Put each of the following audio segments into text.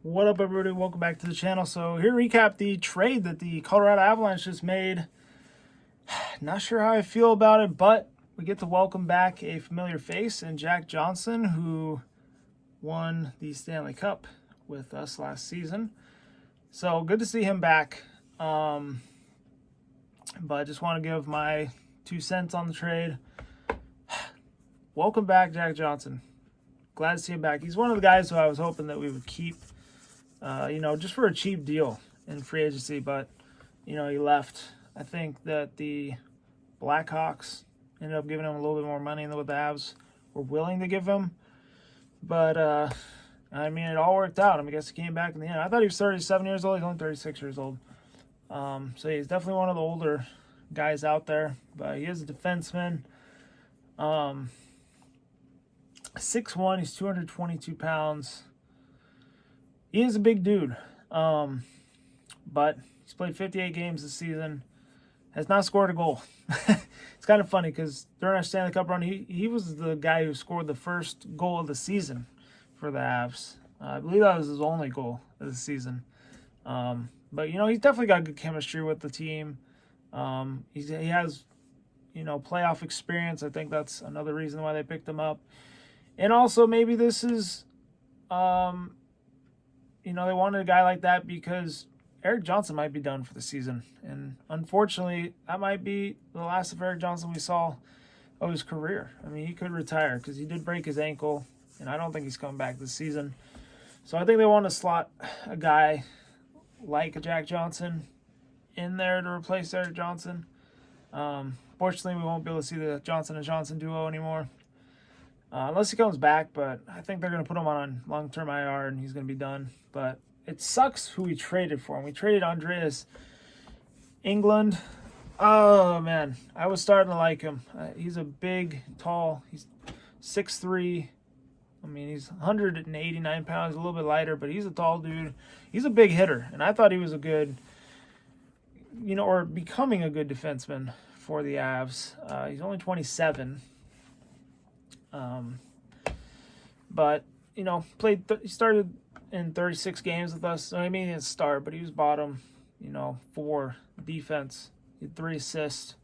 What up, everybody? Welcome back to the channel. So here to recap the trade that the Colorado Avalanche just made. Not sure how I feel about it, but we get to welcome back a familiar face in Jack Johnson, who won the Stanley Cup with us last season. So good to see him back. But I just want to give my 2 cents on the trade. Welcome back, Jack Johnson. Glad to see him back. He's one of the guys who I was hoping that we would keep, just for a cheap deal in free agency. But, he left. I think that the Blackhawks ended up giving him a little bit more money than what the Avs were willing to give him. But, it all worked out. I guess he came back in the end. I thought he was 37 years old. He's only 36 years old. So he's definitely one of the older guys out there. But he is a defenseman. 6'1", he's 222 pounds. He is a big dude. But he's played 58 games this season. Has not scored a goal. It's kind of funny because during our Stanley Cup run, he was the guy who scored the first goal of the season for the Avs. I believe that was his only goal of the season. But, he's definitely got good chemistry with the team. He has, playoff experience. I think that's another reason why they picked him up. And also maybe this is, they wanted a guy like that because Erik Johnson might be done for the season. And unfortunately, that might be the last of Erik Johnson we saw of his career. He could retire because he did break his ankle, and I don't think he's coming back this season. So I think they want to slot a guy like a Jack Johnson in there to replace Erik Johnson. Fortunately, we won't be able to see the Johnson & Johnson duo anymore. Unless he comes back, but I think they're going to put him on long-term IR and he's going to be done. But it sucks who we traded for him. We traded Andreas, Englund. Oh, man. I was starting to like him. He's a big, tall. He's 6'3". He's 189 pounds, a little bit lighter, but he's a tall dude. He's a big hitter, and I thought he was a good, or becoming a good defenseman for the Avs. He's only 27. But he started in 36 games with us. He didn't start, but he was bottom, for defense. He had 3 assists.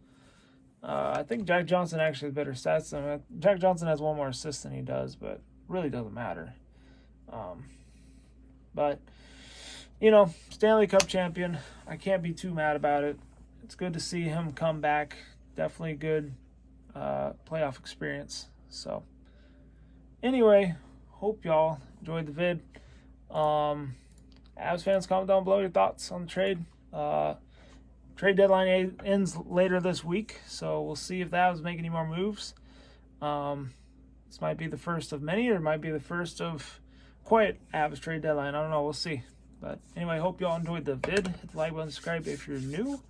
I think Jack Johnson actually has better stats than him. Jack Johnson has 1 more assist than he does, but really doesn't matter. But Stanley Cup champion. I can't be too mad about it. It's good to see him come back. Definitely a good playoff experience. So, anyway, hope y'all enjoyed the vid. Avs fans, comment down below your thoughts on the trade. Trade deadline ends later this week, so we'll see if the Avs make any more moves. This might be the first of many, or it might be the first of quiet Avs trade deadline. I don't know. We'll see. But anyway, hope y'all enjoyed the vid. Hit the like button, subscribe if you're new.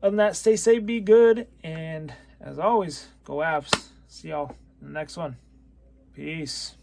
Other than that, stay safe, be good, and as always, go Avs. See y'all in the next one. Peace.